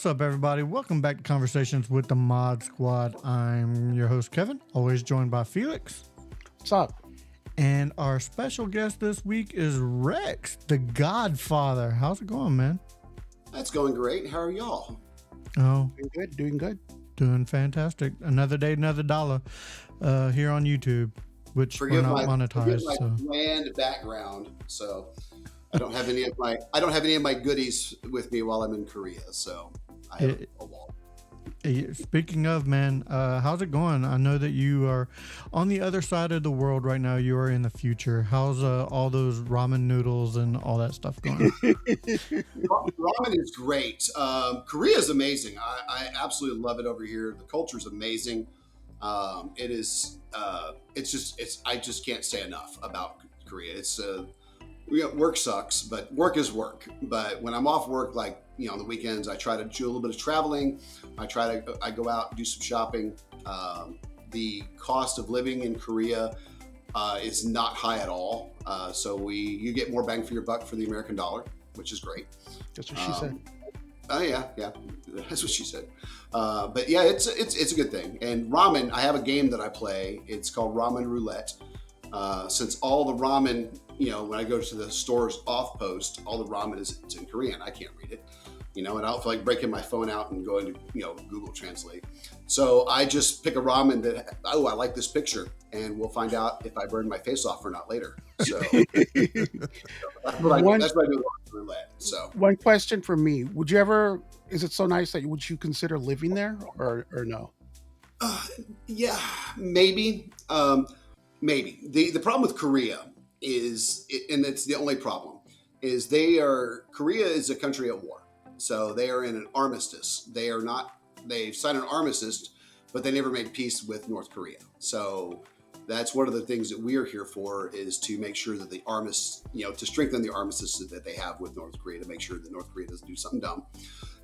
What's up, everybody? Welcome back to Conversations with the Mod Squad. I'm your host, Kevin, always joined by Felix. What's up? And our special guest this week is Rex, the Godfather. How's it going, man? That's going great. How are y'all? Oh, Doing good. doing fantastic. Another day, another dollar here on YouTube, which we're not monetized. Forgive my bland background. So I don't have any of my goodies with me while I'm in Korea. So I have a wall. Speaking of, man, how's it going? I know that you are on the other side of the world right now. You are in the future. How's all those ramen noodles and all that stuff going? Ramen is great. Korea is amazing. I absolutely love it over here. The culture is amazing. It is. I just can't say enough about Korea. It's work sucks, but work is work. But when I'm off work, like, on the weekends, I try to do a little bit of traveling. I go out and do some shopping. The cost of living in Korea is not high at all. So you get more bang for your buck for the American dollar, which is great. That's what she said. Oh yeah, that's what she said. But yeah, it's a good thing. And ramen, I have a game that I play. It's called Ramen Roulette. Since all the ramen, when I go to the store's off post, all the ramen it's in Korean. I can't read it, and I don't feel like breaking my phone out and going to, Google Translate. So I just pick a ramen that, I like this picture, and we'll find out if I burn my face off or not later. So that's what I do with roulette. So one question for me: is it so nice that would you consider living there or no? Yeah, maybe. Maybe. The problem with Korea is, and it's the only problem, is Korea is a country at war. So they are in an armistice. They've signed an armistice, but they never made peace with North Korea. So that's one of the things that we are here for, is to make sure that the armistice, to strengthen the armistice that they have with North Korea, to make sure that North Korea doesn't do something dumb.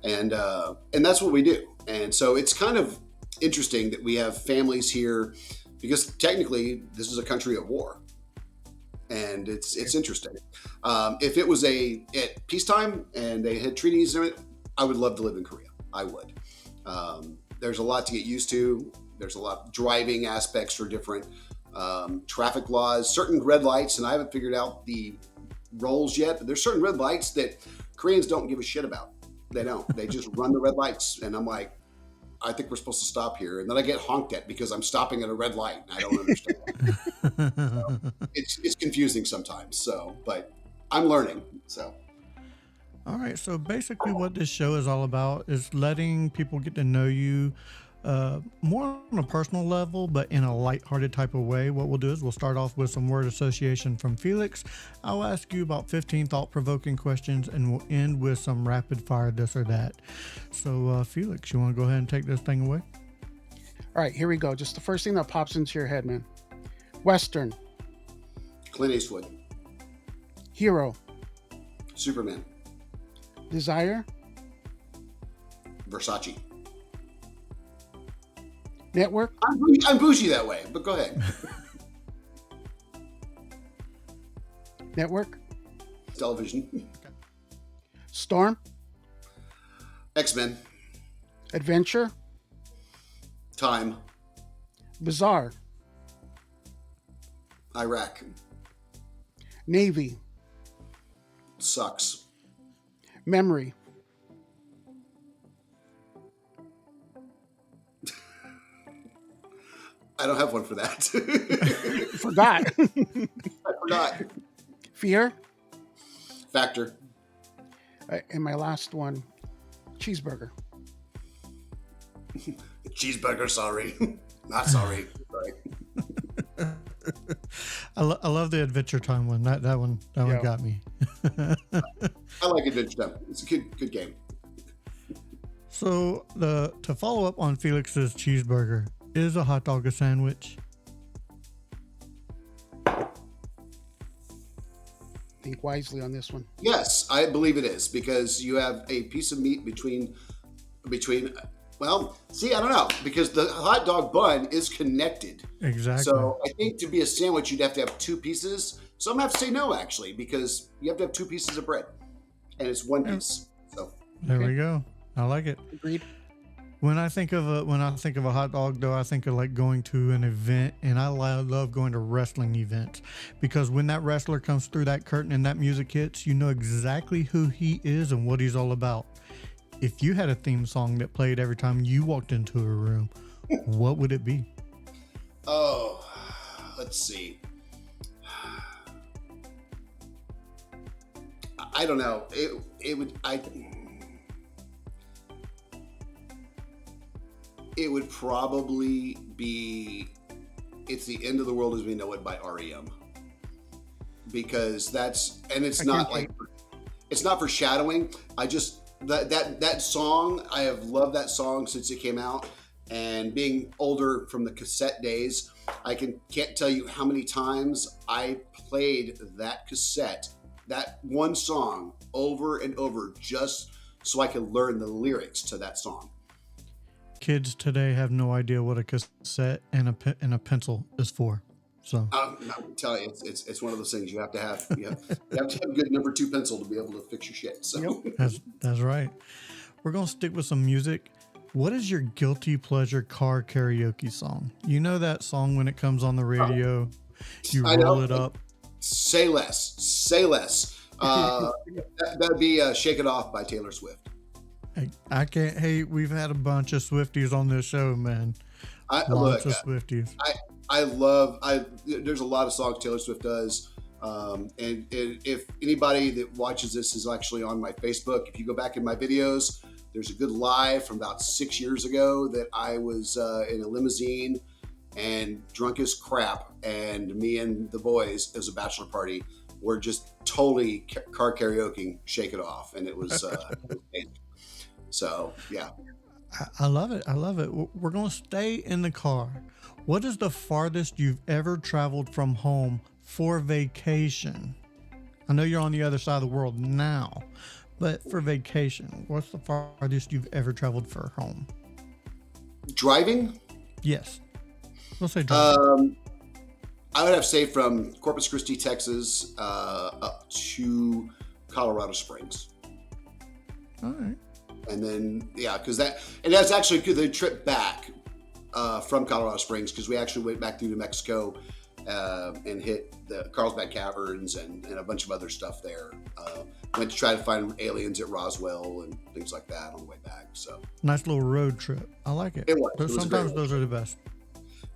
And that's what we do. And so it's kind of interesting that we have families here, because technically this is a country at war, and it's interesting. If it was at peacetime and they had treaties in it, I would love to live in Korea. I would. There's a lot to get used to. There's a lot of driving aspects are different. Traffic laws, certain red lights, and I haven't figured out the roles yet, but there's certain red lights that Koreans don't give a shit about. They don't. They just run the red lights, and I'm like, I think we're supposed to stop here. And then I get honked at because I'm stopping at a red light. I don't understand. So it's confusing sometimes. So, but I'm learning. So. All right. So basically what this show is all about is letting people get to know you more on a personal level, but in a lighthearted type of way. What we'll do is we'll start off with some word association from Felix. I'll ask you about 15 thought-provoking questions, and we'll end with some rapid fire this or that. So Felix, you want to go ahead and take this thing away? All right, here we go. Just the first thing that pops into your head, man. Western. Clint Eastwood. Hero. Superman. Desire. Versace. Network. I'm bougie that way, but go ahead. Network. Television. Storm. X-Men. Adventure. Time. Bizarre. Iraq. Navy. Sucks. Memory. I don't have one for that. Forgot. I forgot. Fear. Factor. And my last one, cheeseburger. Cheeseburger, sorry. Not sorry. Sorry. I love the Adventure Time one. That one got me. I like Adventure Time. It's a good game. So to follow up on Felix's cheeseburger, is a hot dog a sandwich? Think wisely on this one. Yes, I believe it is, because you have a piece of meat between. Well, see, I don't know, because the hot dog bun is connected. Exactly. So I think to be a sandwich, you'd have to have two pieces. So I'm gonna have to say no, actually, because you have to have two pieces of bread, and it's one piece. So there we go. I like it. Agreed. When I think of a hot dog, though, I think of like going to an event, and I love going to wrestling events because when that wrestler comes through that curtain and that music hits, you know exactly who he is and what he's all about. If you had a theme song that played every time you walked into a room, what would it be? Oh, let's see. I don't know. It would probably be "It's the End of the World as We Know It" by REM, because it's not like, it's not foreshadowing. I just that song, I have loved that song since it came out, and being older from the cassette days, I can't tell you how many times I played that cassette, that one song, over and over just so I could learn the lyrics to that song. Kids today have no idea what a cassette and a pencil is for. So I'm telling you, it's one of those things you have to have. You have to have a good number 2 pencil to be able to fix your shit. So that's right. We're gonna stick with some music. What is your guilty pleasure car karaoke song? You know that song when it comes on the radio, you roll it up. Say less. That'd be "Shake It Off" by Taylor Swift. I can't hate. We've had a bunch of Swifties on this show, man. Lots of Swifties. There's a lot of songs Taylor Swift does. And if anybody that watches this is actually on my Facebook, if you go back in my videos, there's a good live from about 6 years ago that I was in a limousine and drunk as crap, and me and the boys, as a bachelor party, were just totally car karaokeing "Shake It Off," and it was amazing. So yeah, I love it. We're gonna stay in the car. What is the farthest you've ever traveled from home for vacation? I know you're on the other side of the world now, but for vacation, what's the farthest you've ever traveled for home? Driving? Yes. We'll say driving. I would have to say from Corpus Christi, Texas, up to Colorado Springs. All right. And then, because that's actually the trip back from Colorado Springs, because we actually went back through New Mexico and hit the Carlsbad Caverns and a bunch of other stuff there. Went to try to find aliens at Roswell and things like that on the way back. So nice little road trip. I like it. It was. Sometimes those are the best.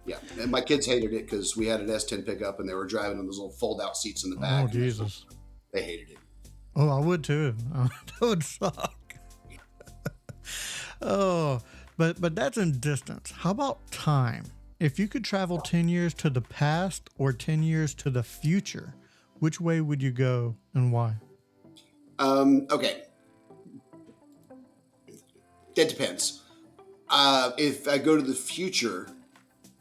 Yeah, and my kids hated it because we had an S10 pickup and they were driving on those little fold-out seats in the back. Oh, Jesus. They hated it. Oh, I would too. That would suck. Oh, but that's in distance. How about time? If you could travel 10 years to the past or 10 years to the future, which way would you go and why? Okay. That depends. If I go to the future,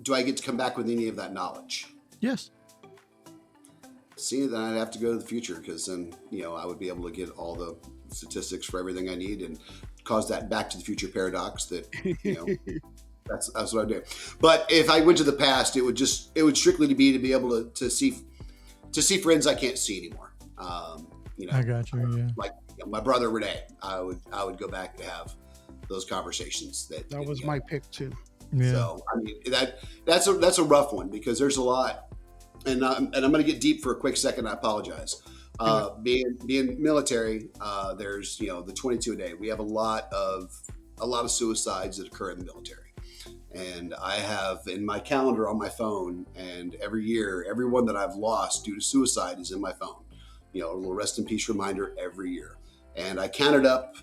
do I get to come back with any of that knowledge? Yes. See, then I'd have to go to the future, because then, I would be able to get all the statistics for everything I need and cause that Back to the Future paradox that, that's what I do. But if I went to the past, it would strictly be able to see friends I can't see anymore. I got you. Yeah. Like my brother Renee, I would go back to have those conversations. That was my pick too. Yeah. So I mean that's a rough one, because there's a lot, and I'm going to get deep for a quick second. I apologize. Being military, there's the 22 a day. We have a lot of suicides that occur in the military, and I have in my calendar on my phone, and every year, everyone that I've lost due to suicide is in my phone. A little rest in peace reminder every year. And I counted up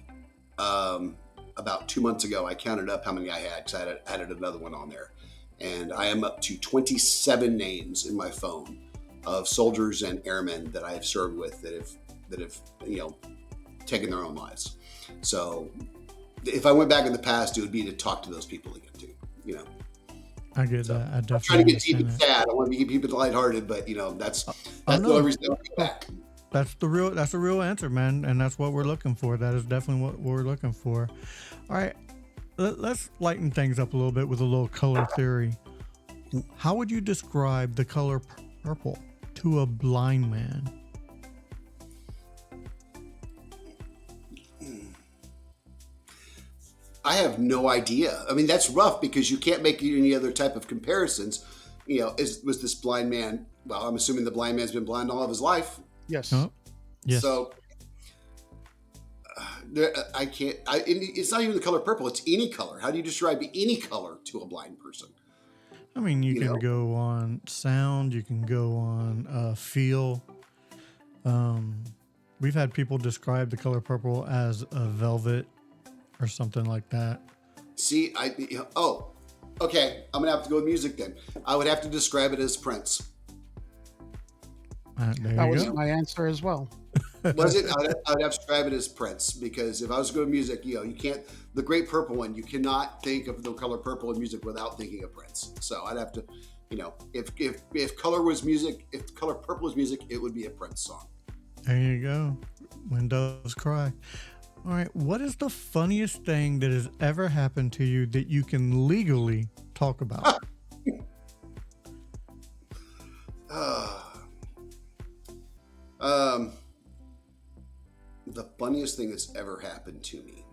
about 2 months ago. I counted up how many I had, because I added another one on there, and I am up to 27 names in my phone of soldiers and airmen that I have served with that have taken their own lives. So if I went back in the past, it would be to talk to those people again too. I get that. I definitely I'm trying to get deep and sad. I want to keep it lighthearted, but that's the only reason I went back. That's the real answer, man, and that's what we're looking for. That is definitely what we're looking for. All right, let's lighten things up a little bit with a little color theory. How would you describe the color purple to a blind man? I have no idea. I mean, that's rough because you can't make any other type of comparisons. Was this blind man? Well, I'm assuming the blind man's been blind all of his life. Yes. Oh, yes. So I can't. It's not even the color purple. It's any color. How do you describe any color to a blind person? I mean, you can know? go on sound, you can go on feel. We've had people describe the color purple as a velvet or something like that. See, okay. I'm gonna have to go with music then. I would have to describe it as Prince. There That you was go. my answer as well. Was it? I would have to describe it as Prince because if I was to go with music, you can't. The great purple one, you cannot think of the color purple in music without thinking of Prince. So I'd have to, if color was music, if color purple was music, it would be a Prince song. There you go. When doves cry. All right. What is the funniest thing that has ever happened to you that you can legally talk about? The funniest thing that's ever happened to me.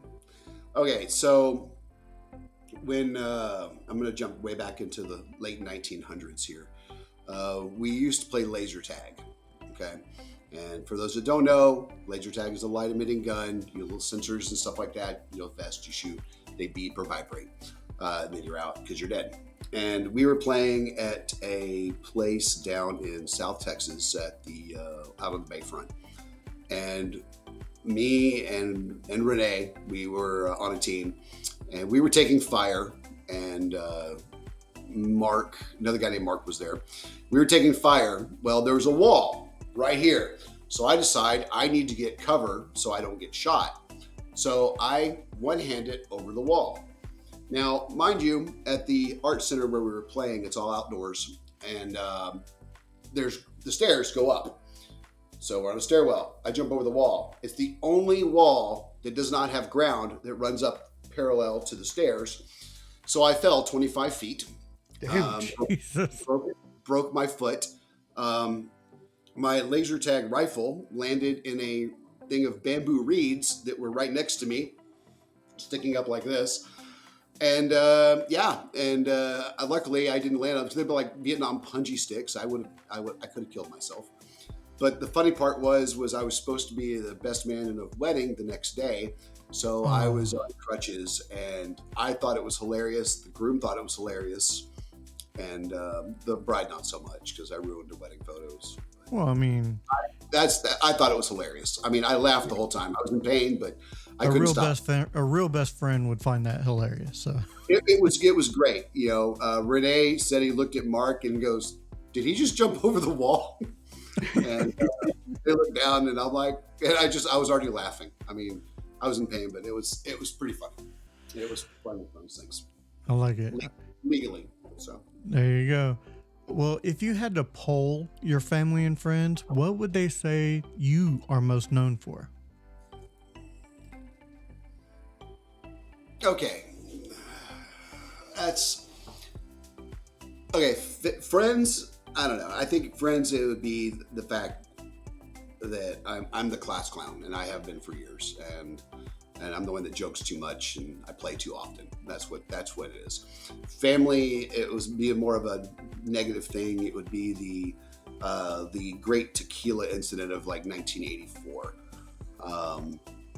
Okay, so when I'm going to jump way back into the late 1900s here, we used to play laser tag. Okay, and for those that don't know, laser tag is a light emitting gun. You have little sensors and stuff like that. Vest, you shoot, they beep or vibrate, and then you're out because you're dead. And we were playing at a place down in South Texas at the out on the bayfront, and me and Renee, we were on a team, and we were taking fire, and Mark, another guy named Mark was there. We were taking fire. Well, there was a wall right here. So I decide I need to get cover so I don't get shot. So I one-hand it over the wall. Now, mind you, at the art center where we were playing, it's all outdoors, and there's the stairs go up. So we're on a stairwell. I jump over the wall. It's the only wall that does not have ground that runs up parallel to the stairs. So I fell 25 feet. Broke my foot. My laser tag rifle landed in a thing of bamboo reeds that were right next to me, sticking up like this. And luckily I didn't land on them. They'd be like Vietnam punji sticks. I could have killed myself. But the funny part was I was supposed to be the best man in a wedding the next day. So I was on crutches, and I thought it was hilarious. The groom thought it was hilarious. And the bride not so much because I ruined the wedding photos. Well, I mean, I thought it was hilarious. I mean, I laughed the whole time. I was in pain, but I couldn't stop. A real best friend would find that hilarious. So it was great. Renee said he looked at Mark and goes, "Did he just jump over the wall?" And they looked down, and I'm like, and I was already laughing. I mean, I was in pain, but it was pretty funny. It was one of those things. I like it. Legally, so. There you go. Well, if you had to poll your family and friends, what would they say you are most known for? Okay. Friends, I don't know. I think friends, it would be the fact that I'm the class clown, and I have been for years, and I'm the one that jokes too much, and I play too often. That's what it is. Family, it would be more of a negative thing. It would be the great tequila incident of like 1984.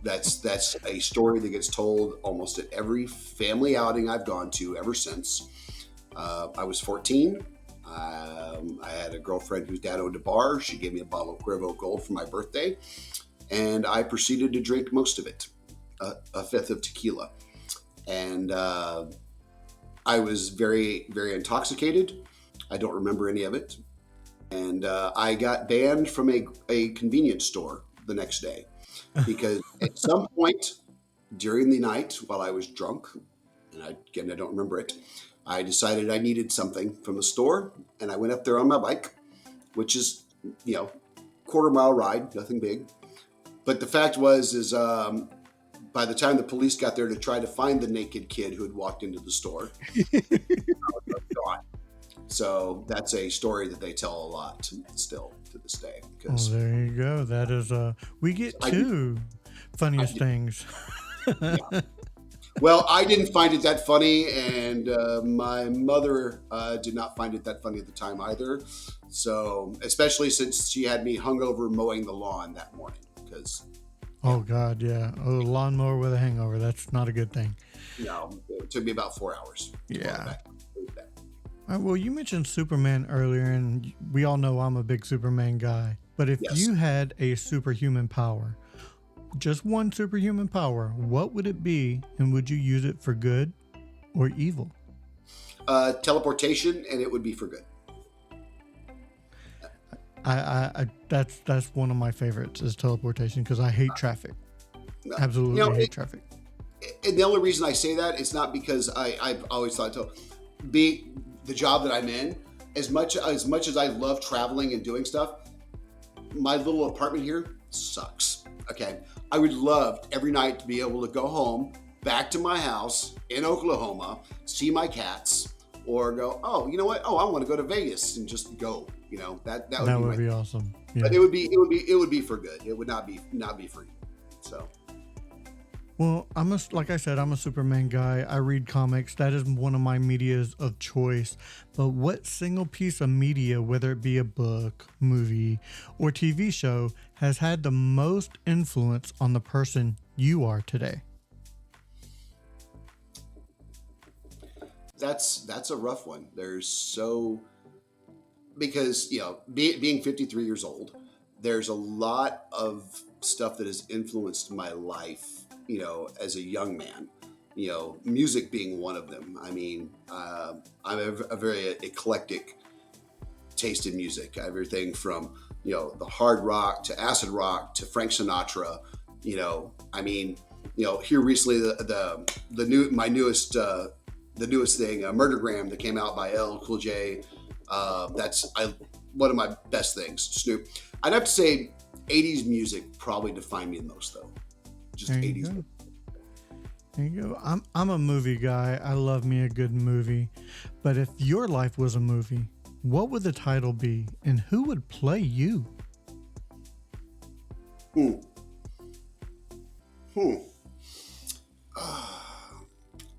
That's a story that gets told almost at every family outing I've gone to ever since. I was 14. I had a girlfriend whose dad owned a bar. She gave me a bottle of Cuervo Gold for my birthday, and I proceeded to drink most of it, a fifth of tequila. And I was very, very intoxicated. I don't remember any of it. And I got banned from a convenience store the next day because at some point during the night while I was drunk, and I don't remember it, I decided I needed something from the store, and I went up there on my bike, which is, quarter-mile ride, nothing big. But the fact is by the time the police got there to try to find the naked kid who had walked into the store, I was gone. So that's a story that they tell a lot still to this day. Well, there you go. That is we get two funniest things. Yeah. Well, I didn't find it that funny, and my mother did not find it that funny at the time either. So, especially since she had me hungover mowing the lawn that morning, because yeah, Oh God, yeah. Oh, lawnmower with a hangover. That's not a good thing. it took me about 4 hours to mow the Yeah. back. It was bad. All right, well, you mentioned Superman earlier, and we all know I'm a big Superman guy. But if Yes, you had a superhuman power, just one superhuman power, what would it be, and would you use it for good or evil? teleportation, and it would be for good. That's one of my favorites is teleportation because I hate traffic. No. You Absolutely know, hate traffic. and the only reason I say that is not because I've always thought to be the job that I'm in. As much as I love traveling and doing stuff, my little apartment here sucks. Okay, I would love every night to be able to go home back to my house in Oklahoma, see my cats, or go. Oh, you know what? Oh, I want to go to Vegas and just go. That would That be would my. be awesome. But Yeah. it would be for good. It would not be for you. So. Well, like I said, I'm a Superman guy. I read comics. That is one of my medias of choice. But what single piece of media, whether it be a book, movie, or TV show, has had the most influence on the person you are today? That's a rough one. There's so because being 53 years old, there's a lot of stuff that has influenced my life. As a young man, music being one of them. I mean, I'm a very eclectic taste in music. Everything from the hard rock to acid rock to Frank Sinatra. I mean, here recently the new my newest the newest thing, Murdergram, that came out by LL Cool J. That's one of my best things. Snoop. I'd have to say 80s music probably defined me the most, though. Just There you 80s. go. There you go. I'm a movie guy. I love me a good movie. But if your life was a movie, what would the title be, and who would play you? Hmm. Hmm.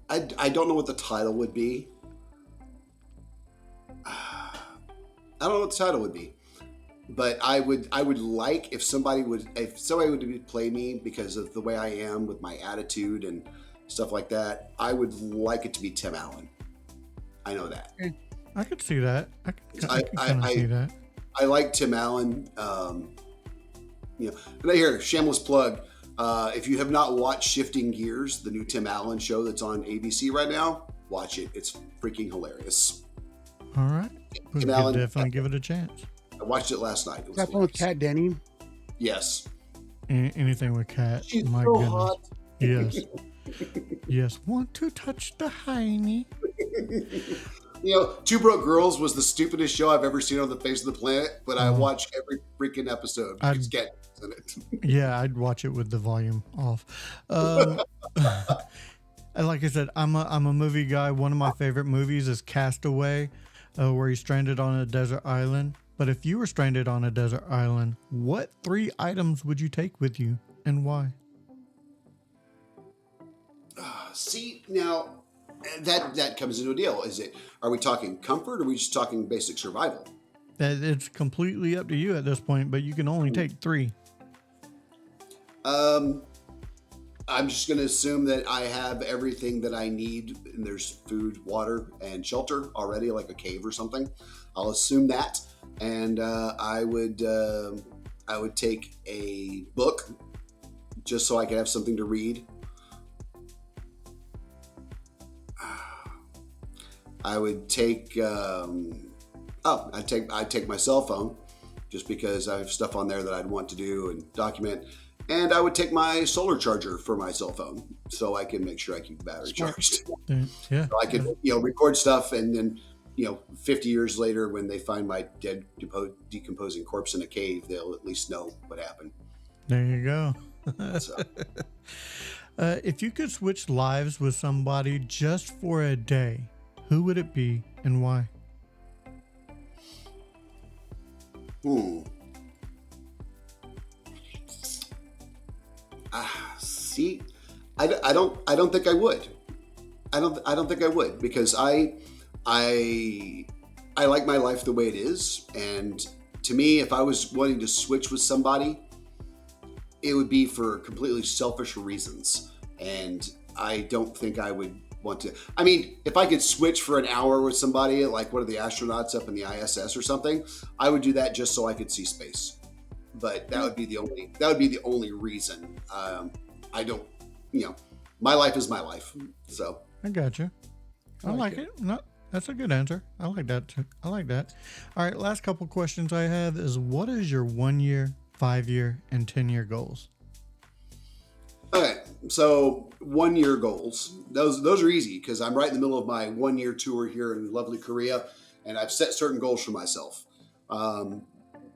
I don't know what the title would be. I don't know what the title would be, but I would like if somebody would play me because of the way I am with my attitude and stuff like that. I would like it to be Tim Allen. I know that. I could see that. I I could I, kind of see I, that. I like Tim Allen. And I hear shameless plug. If you have not watched Shifting Gears, the new Tim Allen show that's on ABC right now, watch it. It's freaking hilarious. All right. We Tim could Allen. definitely give it a chance. I watched it last night. It Is was that one with hilarious. Kat Denny? Yes. Anything with Cat. She's My so goodness. hot. Yes. Yes. Want to touch the hiney? Two Broke Girls was the stupidest show I've ever seen on the face of the planet, but I Oh. watch every freaking episode. I'd- It's getting in it. Yeah, I'd watch it with the volume off. And like I said, I'm a movie guy. One of my favorite movies is Castaway, where he's stranded on a desert island. But if you were stranded on a desert island, what 3 items would you take with you and why? See, now that comes into a deal. Are we talking comfort or are we just talking basic survival? It's completely up to you at this point, but you can only take 3. I'm just going to assume that I have everything that I need, and there's food, water, and shelter already, like a cave or something. I'll assume that, and I would take a book just so I could have something to read. I would take. I'd take my cell phone, just because I have stuff on there that I'd want to do and document. And I would take my solar charger for my cell phone, so I can make sure I keep the battery charged. Yeah. So I could, record stuff, and then, 50 years later, when they find my dead, decomposing corpse in a cave, they'll at least know what happened. There you go. So, If you could switch lives with somebody just for a day, who would it be and why? see, I don't think I would. I don't think I would, because I I like my life the way it is, and to me, if I was wanting to switch with somebody, it would be for completely selfish reasons, and I don't think I would want to. I mean, if I could switch for an hour with somebody, like one of the astronauts up in the ISS or something, I would do that just so I could see space. But that would be the only reason. I don't, you know, my life is my life. So I got you. I like like it. No, that's a good answer. I like that too. I like that. All right, last couple questions I have is, what is your 1 year, 5 year, and 10 year goals? okay, so 1 year goals. Those are easy because I'm right in the middle of my 1 year tour here in lovely Korea, and I've set certain goals for myself. Um,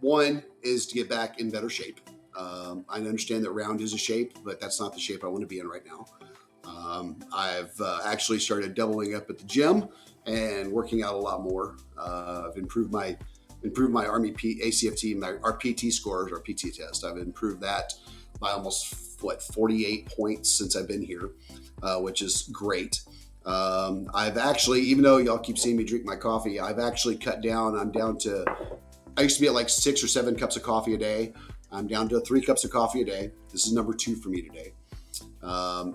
One is to get back in better shape. I understand that round is a shape, but that's not the shape I want to be in right now. I've actually started doubling up at the gym and working out a lot more. I've improved my Army ACFT, our PT scores, our PT test. I've improved that by almost 48 points since I've been here, which is great. I've actually, even though y'all keep seeing me drink my coffee, I've actually cut down. I'm down to, I used to be at like 6 or 7 cups of coffee a day. I'm down to 3 cups of coffee a day. This is number 2 for me today.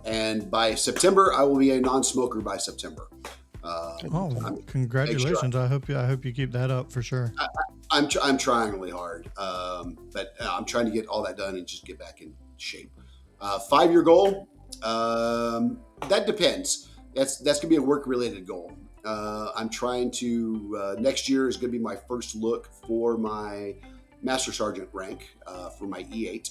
And by September, I will be a non-smoker by September. Oh, congratulations! I hope you keep that up for sure. I'm trying really hard, but I'm trying to get all that done and just get back in shape. 5 year goal, that depends. That's gonna be a work related goal. I'm trying to next year is gonna be my first look for my Master Sergeant rank for my E8.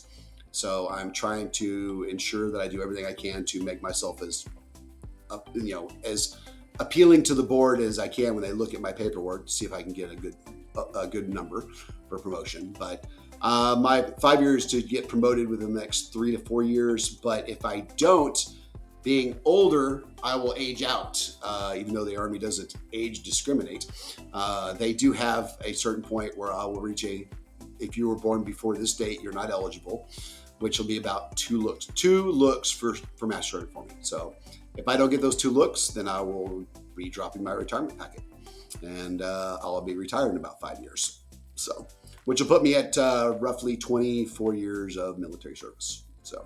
So I'm trying to ensure that I do everything I can to make myself as as appealing to the board as I can when they look at my paperwork to see if I can get a good number for promotion. But my 5 years to get promoted within the next 3 to 4 years. But if I don't, being older, I will age out. Even though the Army doesn't age discriminate, they do have a certain point where I will reach if you were born before this date, you're not eligible, which will be about 2 looks for Master Sergeant for me. So if I don't get those 2 looks, then I will be dropping my retirement packet, and I'll be retired in about 5 years. So, which will put me at roughly 24 years of military service. So,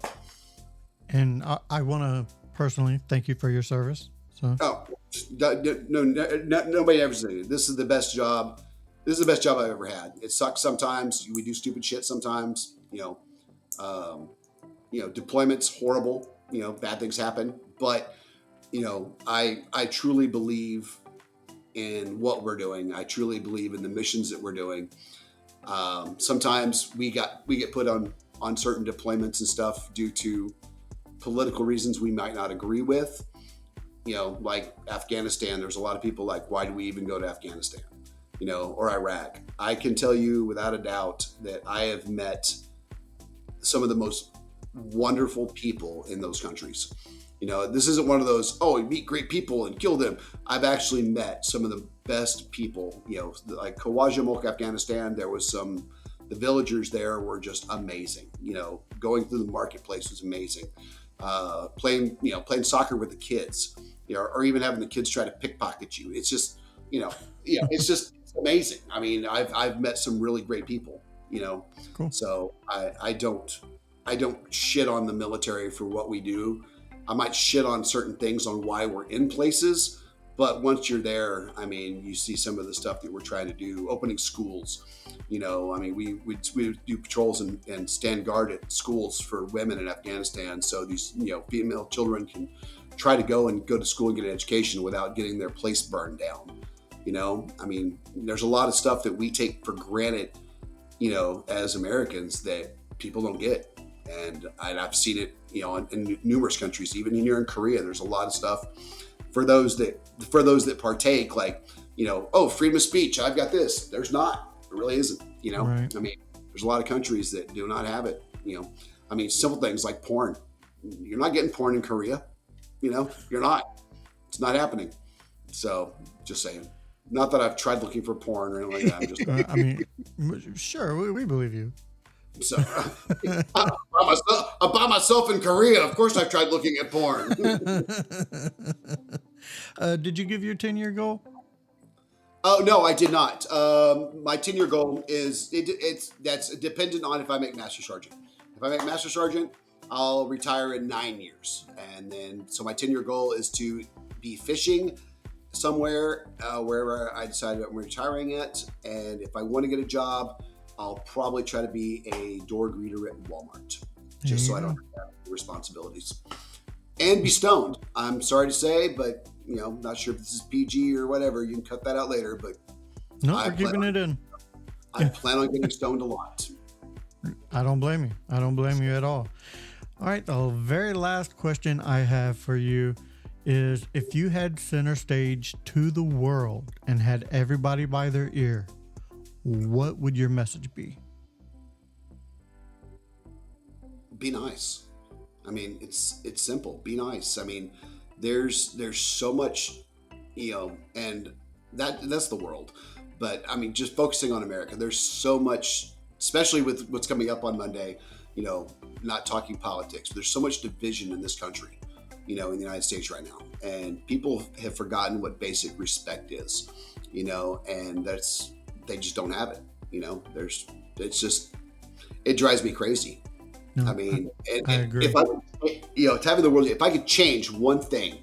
and I want to personally thank you for your service. So, no, nobody ever said it. This is the best job. This is the best job I've ever had. It sucks sometimes. We do stupid shit sometimes. Deployment's horrible. Bad things happen. But I truly believe in what we're doing. I truly believe in the missions that we're doing. Sometimes we get put on certain deployments and stuff due to political reasons we might not agree with. Like Afghanistan, there's a lot of people like, why do we even go to Afghanistan? Or Iraq. I can tell you without a doubt that I have met some of the most wonderful people in those countries. This isn't one of those, we meet great people and kill them. I've actually met some of the best people, like Kawajamuk, Afghanistan. There was the villagers there were just amazing. Going through the marketplace was amazing. Playing soccer with the kids, or even having the kids try to pickpocket you. It's just, it's just amazing. I mean, I've met some really great people, cool. So I don't shit on the military for what we do. I might shit on certain things on why we're in places, but once you're there, I mean, you see some of the stuff that we're trying to do, opening schools. I mean, we do patrols and stand guard at schools for women in Afghanistan, so these female children can try to go to school and get an education without getting their place burned down. I mean, there's a lot of stuff that we take for granted, as Americans that people don't get. And I've seen it, in numerous countries, even here in Korea. There's a lot of stuff for those that partake, like, freedom of speech. I've got this. There's not. There really isn't. Right. I mean, there's a lot of countries that do not have it. I mean, simple things like porn. You're not getting porn in Korea. You're not. It's not happening. So, just saying. Not that I've tried looking for porn or anything like that. I'm just. I mean, sure, we believe you. So I'm by myself in Korea. Of course, I've tried looking at porn. Did you give your 10-year goal? Oh no, I did not. My 10-year goal is that's dependent on if I make Master Sergeant. If I make Master Sergeant, I'll retire in 9 years, and then so my 10-year goal is to be fishing somewhere wherever I decide I'm retiring at. And if I want to get a job, I'll probably try to be a door greeter at Walmart, just so I don't have responsibilities. And be stoned. I'm sorry to say, but not sure if this is PG or whatever. You can cut that out later, but No, we're keeping it in. I plan on getting stoned a lot. I don't blame you. I don't blame you at all. All right, the very last question I have for you is, if you had center stage to the world and had everybody by their ear, what would your message be? Be nice. I mean, it's simple. Be nice. I mean, there's so much, and that's the world. But I mean, just focusing on America, there's so much, especially with what's coming up on Monday. Not talking politics. There's so much division in this country, in the United States right now, and people have forgotten what basic respect is, and they just don't have it. It drives me crazy. No, I mean, I agree. if having the world, if I could change one thing,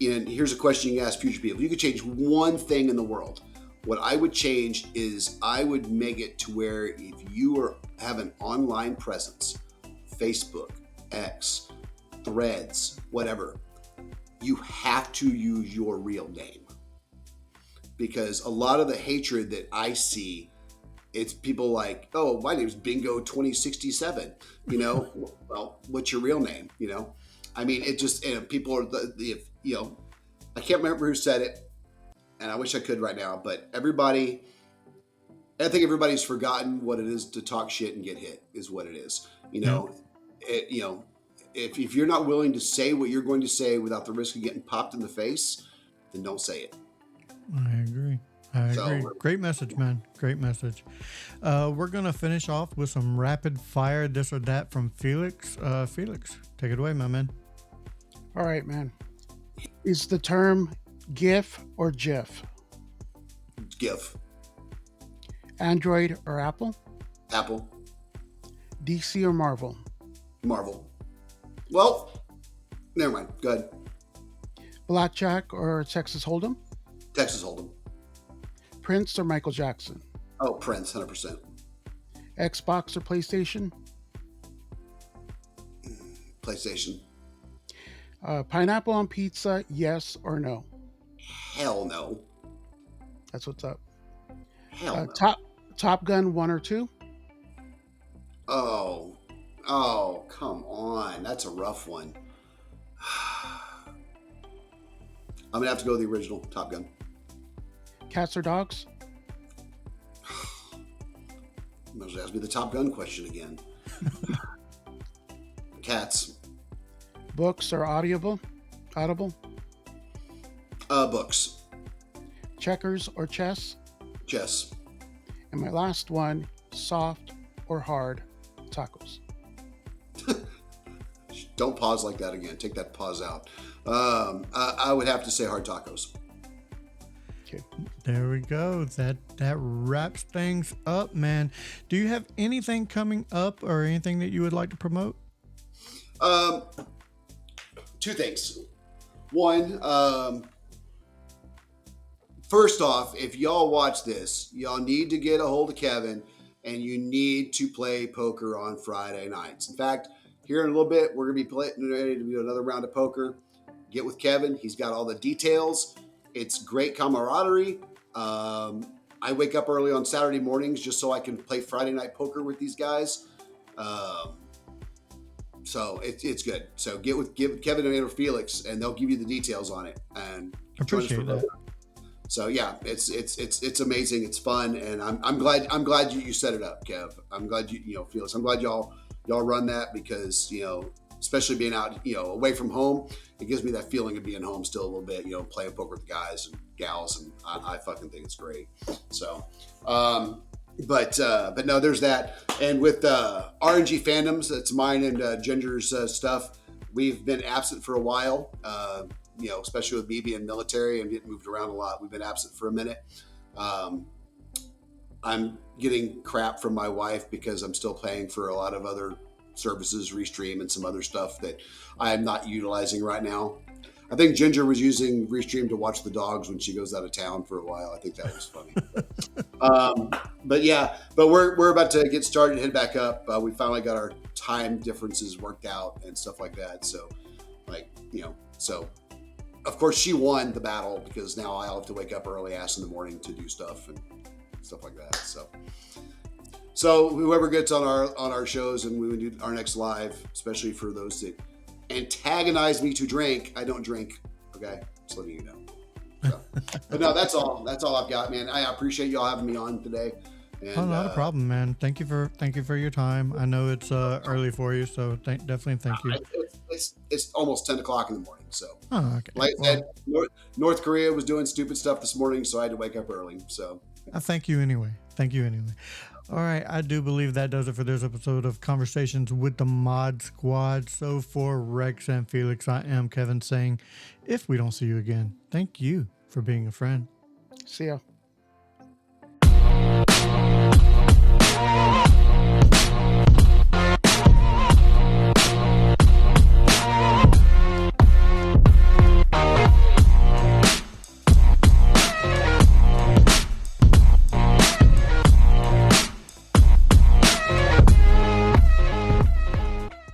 and here's a question you ask future people: if you could change one thing in the world, what I would change is I would make it to where if you have an online presence, Facebook, X, Threads, whatever, you have to use your real name, because a lot of the hatred that I see, it's people like, oh, my name's Bingo 2067. Well, what's your real name? I mean, it just, people are I can't remember who said it, and I wish I could right now, but I think everybody's forgotten what it is to talk shit and get hit is what it is. If you're not willing to say what you're going to say without the risk of getting popped in the face, then don't say it. I agree. Great message, man. Great message. We're going to finish off with some rapid fire this or that from Felix. Felix, take it away, my man. All right, man. Is the term GIF or GIF? GIF. Android or Apple? Apple. DC or Marvel? Marvel. Well, never mind. Go ahead. Blackjack or Texas Hold'em? Texas Hold'em. Prince or Michael Jackson? Oh, Prince, 100%. Xbox or PlayStation? PlayStation. Pineapple on pizza, yes or no? Hell no. That's what's up. Hell no. Top Gun 1 or 2? Oh, come on. That's a rough one. I'm going to have to go with the original Top Gun. Cats or dogs? Might as well ask me the Top Gun question again. Cats. Books or Audible? Books. Checkers or chess? Chess. And my last one, soft or hard tacos? Don't pause like that again. Take that pause out. I would have to say hard tacos. Okay. There we go. That wraps things up, man. Do you have anything coming up or anything that you would like to promote? Two things. One, first off, if y'all watch this, y'all need to get a hold of Kevin, and you need to play poker on Friday nights. In fact, here in a little bit, we're going to be ready to do another round of poker. Get with Kevin. He's got all the details. It's great camaraderie. I wake up early on Saturday mornings just so I can play Friday night poker with these guys. So it's good. So give Kevin and Felix, and they'll give you the details on it. And Appreciate that. So yeah, it's amazing. It's fun, and I'm glad you set it up, Kev. I'm glad Felix. I'm glad y'all run that, because especially being out away from home, it gives me that feeling of being home still a little bit. Playing poker with the guys and gals, and I fucking think it's great. So But no, there's that. And with RNG fandoms, that's mine and Ginger's stuff. We've been absent for a while. Especially with me being military and getting moved around a lot. We've been absent for a minute. Um, I'm getting crap from my wife because I'm still paying for a lot of other services, Restream and some other stuff that I am not utilizing right now. I think Ginger was using Restream to watch the dogs when she goes out of town for a while. I think that was funny. But yeah, but we're about to get started, head back up. We finally got our time differences worked out and stuff like that. So, so of course she won the battle because now I'll have to wake up early ass in the morning to do stuff and stuff like that. So whoever gets on our shows and we do our next live, especially for those that antagonize me to drink, I don't drink. Okay, just letting you know. So, but no, that's all I've got, man. I appreciate y'all having me on today. And, not a problem, man. Thank you for your time. I know it's early for you, so definitely thank you. It's almost 10 o'clock in the morning. So, okay. Like I said, North Korea was doing stupid stuff this morning, so I had to wake up early. So, I thank you anyway. All right, I do believe that does it for this episode of Conversations with the Mod Squad. So for Rex and Felix, I am Kevin saying, if we don't see you again, thank you for being a friend. See ya.